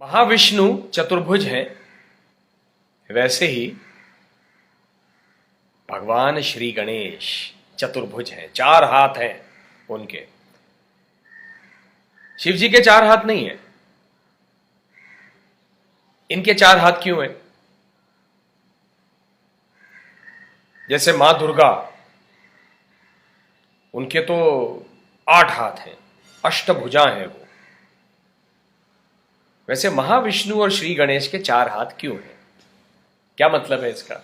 महाविष्णु चतुर्भुज हैं, वैसे ही भगवान श्री गणेश चतुर्भुज हैं, चार हाथ हैं उनके। शिव जी के चार हाथ नहीं है। इनके चार हाथ क्यों हैं? जैसे मां दुर्गा, उनके तो 8 हाथ हैं, अष्टभुजा हैं वो। वैसे महाविष्णु और श्री गणेश के 4 हाथ क्यों हैं? क्या मतलब है इसका?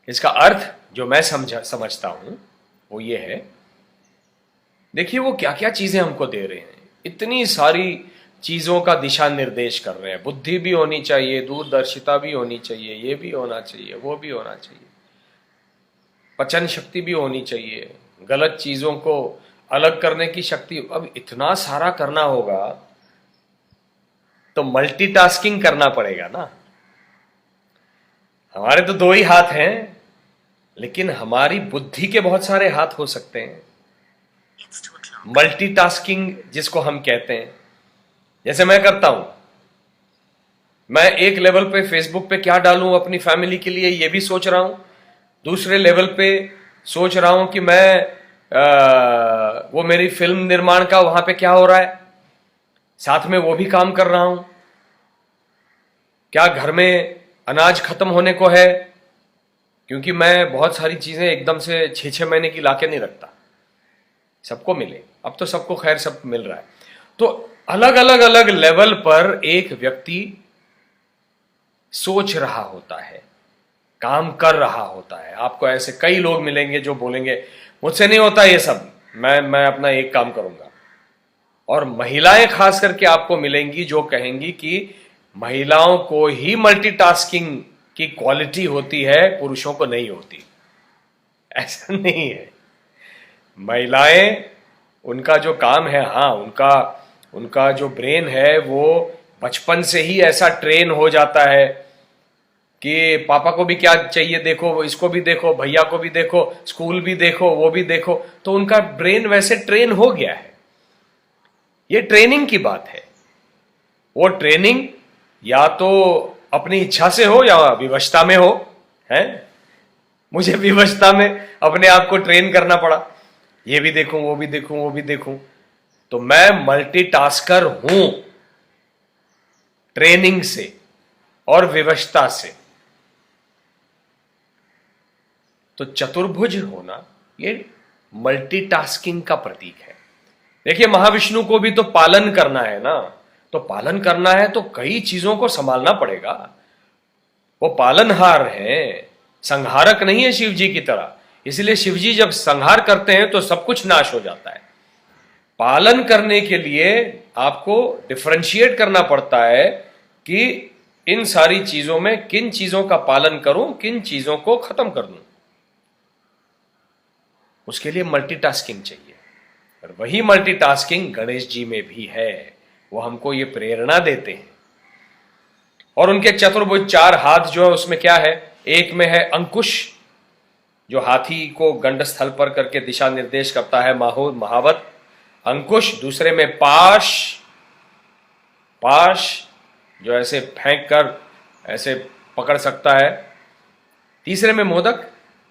इसका अर्थ जो मैं समझता हूं वो ये है, देखिए वो क्या क्या चीजें हमको दे रहे हैं, इतनी सारी चीजों का दिशा निर्देश कर रहे हैं। बुद्धि भी होनी चाहिए, दूरदर्शिता भी होनी चाहिए, ये भी होना चाहिए, वो भी होना चाहिए, पचन शक्ति भी होनी चाहिए, गलत चीजों को अलग करने की शक्ति। अब इतना सारा करना होगा तो मल्टीटास्किंग करना पड़ेगा ना। हमारे तो 2 ही हाथ हैं, लेकिन हमारी बुद्धि के बहुत सारे हाथ हो सकते हैं। मल्टीटास्किंग जिसको हम कहते हैं, जैसे मैं करता हूं, मैं एक लेवल पे फेसबुक पे क्या डालूं अपनी फैमिली के लिए ये भी सोच रहा हूं, दूसरे लेवल पे सोच रहा हूं कि मैं वो मेरी फिल्म निर्माण का वहां पे क्या हो रहा है, साथ में वो भी काम कर रहा हूं। क्या घर में अनाज खत्म होने को है? क्योंकि मैं बहुत सारी चीजें एकदम से 6-6 महीने की लाके नहीं रखता, सबको मिले। अब तो सबको खैर सब मिल रहा है। तो अलग अलग अलग लेवल पर एक व्यक्ति सोच रहा होता है, काम कर रहा होता है। आपको ऐसे कई लोग मिलेंगे जो बोलेंगे मुझसे नहीं होता ये सब, मैं अपना एक काम करूंगा। और महिलाएं खास करके आपको मिलेंगी जो कहेंगी कि महिलाओं को ही मल्टीटास्किंग की क्वालिटी होती है, पुरुषों को नहीं होती। ऐसा नहीं है। महिलाएं, उनका जो काम है, हाँ, उनका जो ब्रेन है वो बचपन से ही ऐसा ट्रेन हो जाता है कि पापा को भी क्या चाहिए देखो, इसको भी देखो, भैया को भी देखो, स्कूल भी देखो, वो भी देखो। तो उनका ब्रेन वैसे ट्रेन हो गया है। ये ट्रेनिंग की बात है। वो ट्रेनिंग या तो अपनी इच्छा से हो या विवशता में हो, है। मुझे विवशता में अपने आप को ट्रेन करना पड़ा, ये भी देखूं, वो भी देखूं, वो भी देखूं। तो मैं मल्टीटास्कर हूं ट्रेनिंग से और विवशता से। तो चतुर्भुज होना ये मल्टीटास्किंग का प्रतीक है। देखिए महाविष्णु को भी तो पालन करना है ना, तो पालन करना है तो कई चीजों को संभालना पड़ेगा। वो पालनहार है, संहारक नहीं है शिव जी की तरह। इसलिए शिव जी जब संहार करते हैं तो सब कुछ नाश हो जाता है। पालन करने के लिए आपको डिफरेंशिएट करना पड़ता है कि इन सारी चीजों में किन चीजों का पालन करूं, किन चीजों को खत्म कर दूं। उसके लिए मल्टीटास्किंग चाहिए, और वही मल्टीटास्किंग गणेश जी में भी है। वो हमको ये प्रेरणा देते हैं। और उनके चतुर्भुज 4 हाथ जो है उसमें क्या है? एक में है अंकुश, जो हाथी को गंडस्थल पर करके दिशा निर्देश करता है, महावत अंकुश। दूसरे में पाश, जो ऐसे फेंक कर ऐसे पकड़ सकता है। तीसरे में मोदक,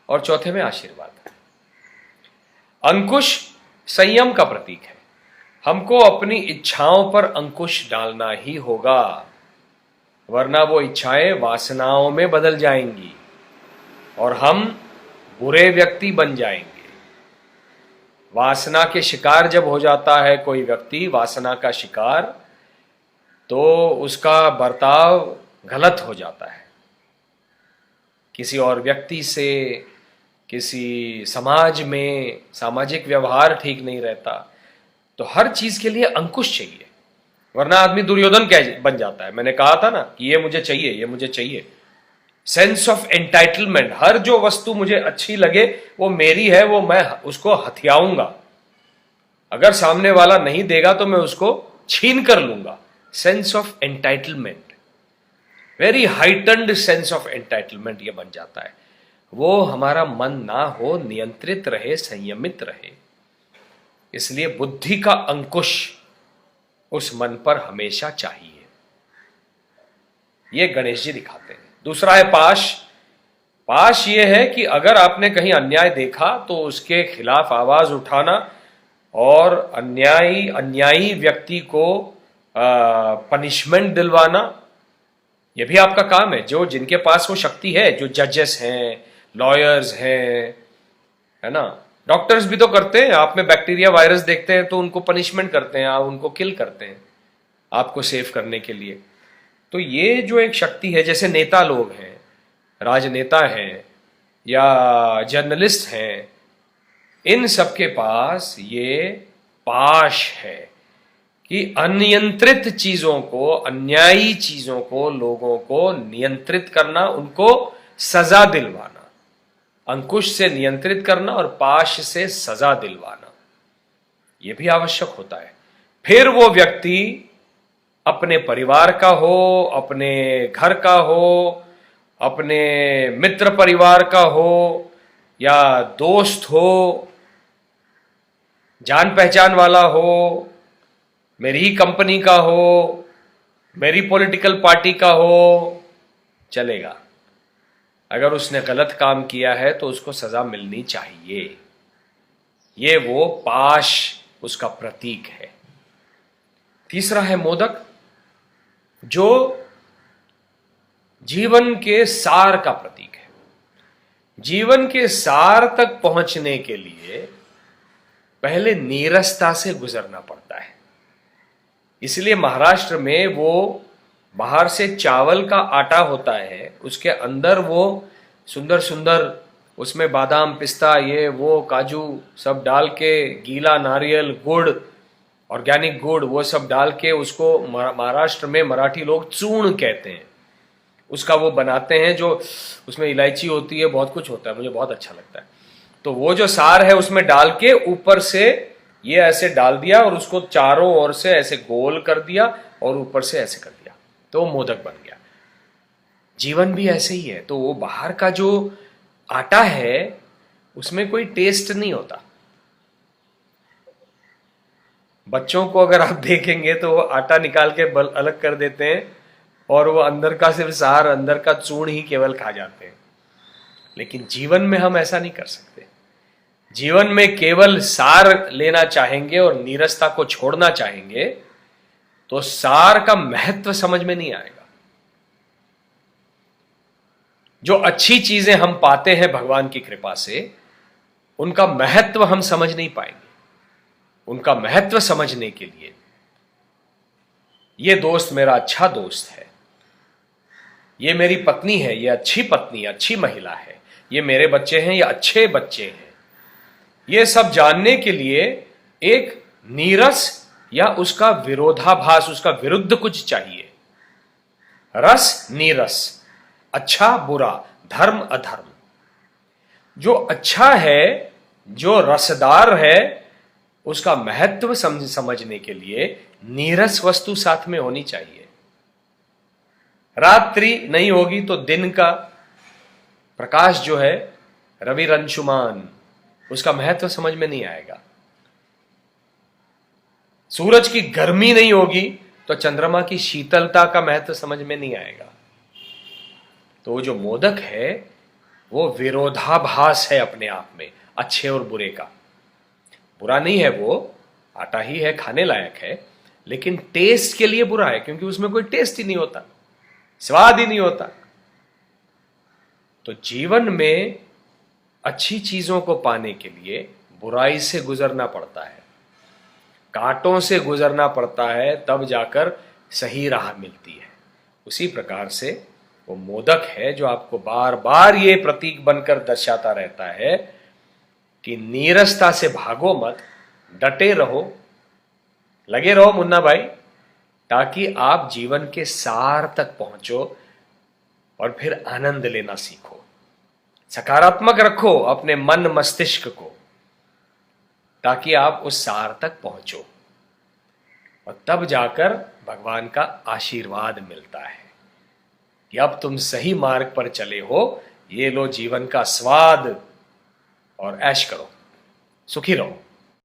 और चौथे में आशीर्वाद। अंकुश संयम का प्रतीक है। हमको अपनी इच्छाओं पर अंकुश डालना ही होगा, वरना वो इच्छाएं वासनाओं में बदल जाएंगी और हम बुरे व्यक्ति बन जाएंगे। वासना के शिकार जब हो जाता है कोई व्यक्ति, वासना का शिकार, तो उसका बर्ताव गलत हो जाता है। किसी और व्यक्ति से, किसी समाज में सामाजिक व्यवहार ठीक नहीं रहता। तो हर चीज के लिए अंकुश चाहिए, वरना आदमी दुर्योधन बन जाता है। मैंने कहा था ना कि ये मुझे चाहिए, ये मुझे चाहिए। सेंस ऑफ एंटाइटलमेंट, हर जो वस्तु मुझे अच्छी लगे वो मेरी है, वो मैं उसको हथियाऊंगा। अगर सामने वाला नहीं देगा तो मैं उसको छीन कर लूंगा। Sense of entitlement, very heightened sense of entitlement ये बन जाता है। वो हमारा मन ना हो, नियंत्रित रहे, संयमित रहे। इसलिए बुद्धि का अंकुश उस मन पर हमेशा चाहिए। ये गणेश जी दिखाते हैं। दूसरा है पाश। पाश ये है कि अगर आपने कहीं अन्याय देखा तो उसके खिलाफ आवाज उठाना और अन्यायी व्यक्ति को पनिशमेंट दिलवाना, यह भी आपका काम है। जो जिनके पास वो शक्ति है, जो जजेस हैं, लॉयर्स हैं, है ना, डॉक्टर्स भी तो करते हैं। आप में बैक्टीरिया वायरस देखते हैं तो उनको पनिशमेंट करते हैं, आप उनको किल करते हैं आपको सेव करने के लिए। तो ये जो एक शक्ति है, जैसे नेता लोग हैं, राजनेता हैं या जर्नलिस्ट हैं, इन सबके पास ये पाश है कि अनियंत्रित चीजों को, अन्यायी चीजों को, लोगों को नियंत्रित करना, उनको सजा दिलवाना। अंकुश से नियंत्रित करना और पाश से सजा दिलवाना, यह भी आवश्यक होता है। फिर वो व्यक्ति अपने परिवार का हो, अपने घर का हो, अपने मित्र परिवार का हो, या दोस्त हो, जान पहचान वाला हो, मेरी ही कंपनी का हो, मेरी पॉलिटिकल पार्टी का हो, चलेगा। अगर उसने गलत काम किया है तो उसको सजा मिलनी चाहिए। ये वो पाश उसका प्रतीक है। तीसरा है मोदक, जो जीवन के सार का प्रतीक है। जीवन के सार तक पहुंचने के लिए पहले नीरसता से गुजरना पड़ता है। इसलिए महाराष्ट्र में वो बाहर से चावल का आटा होता है, उसके अंदर वो सुंदर सुंदर, उसमें बादाम, पिस्ता, ये वो काजू सब डाल के, गीला नारियल, गुड़, ऑर्गेनिक गुड़, वो सब डाल के उसको महाराष्ट्र में मराठी लोग चूर्ण कहते हैं, उसका वो बनाते हैं, जो उसमें इलायची होती है, बहुत कुछ होता है, मुझे बहुत अच्छा लगता है। तो वो जो सार है उसमें डाल के ऊपर से ये ऐसे डाल दिया और उसको चारों ओर से ऐसे गोल कर दिया और ऊपर से ऐसे कर दिया, तो मोदक बन गया। जीवन भी ऐसे ही है। तो वो बाहर का जो आटा है उसमें कोई टेस्ट नहीं होता। बच्चों को अगर आप देखेंगे तो वो आटा निकाल के अलग कर देते हैं और वो अंदर का सिर्फ सार, अंदर का चूर्ण ही केवल खा जाते हैं। लेकिन जीवन में हम ऐसा नहीं कर सकते। जीवन में केवल सार लेना चाहेंगे और नीरसता को छोड़ना चाहेंगे तो सार का महत्व समझ में नहीं आएगा। जो अच्छी चीजें हम पाते हैं भगवान की कृपा से, उनका महत्व हम समझ नहीं पाएंगे। उनका महत्व समझने के लिए ये दोस्त मेरा अच्छा दोस्त है, ये मेरी पत्नी है, ये अच्छी पत्नी, अच्छी महिला है, ये मेरे बच्चे हैं, ये अच्छे बच्चे हैं, ये सब जानने के लिए एक नीरस या उसका विरोधाभास, उसका विरुद्ध कुछ चाहिए। रस नीरस, अच्छा बुरा, धर्म अधर्म। जो अच्छा है, जो रसदार है, उसका महत्व समझने के लिए नीरस वस्तु साथ में होनी चाहिए। रात्रि नहीं होगी तो दिन का प्रकाश जो है, रवि रंशुमान, उसका महत्व समझ में नहीं आएगा। सूरज की गर्मी नहीं होगी तो चंद्रमा की शीतलता का महत्व समझ में नहीं आएगा। तो वो जो मोदक है वो विरोधाभास है अपने आप में, अच्छे और बुरे का। बुरा नहीं है, वो आटा ही है, खाने लायक है, लेकिन टेस्ट के लिए बुरा है क्योंकि उसमें कोई टेस्ट ही नहीं होता, स्वाद ही नहीं होता। तो जीवन में अच्छी चीजों को पाने के लिए बुराई से गुजरना पड़ता है, कांटों से गुजरना पड़ता है, तब जाकर सही राह मिलती है। उसी प्रकार से वो मोदक है जो आपको बार बार ये प्रतीक बनकर दर्शाता रहता है कि नीरसता से भागो मत, डटे रहो, लगे रहो मुन्ना भाई, ताकि आप जीवन के सार तक पहुंचो और फिर आनंद लेना सीखो। सकारात्मक रखो अपने मन मस्तिष्क को, ताकि आप उस सार तक पहुंचो और तब जाकर भगवान का आशीर्वाद मिलता है कि अब तुम सही मार्ग पर चले हो, ये लो जीवन का स्वाद और ऐश करो, सुखी रहो।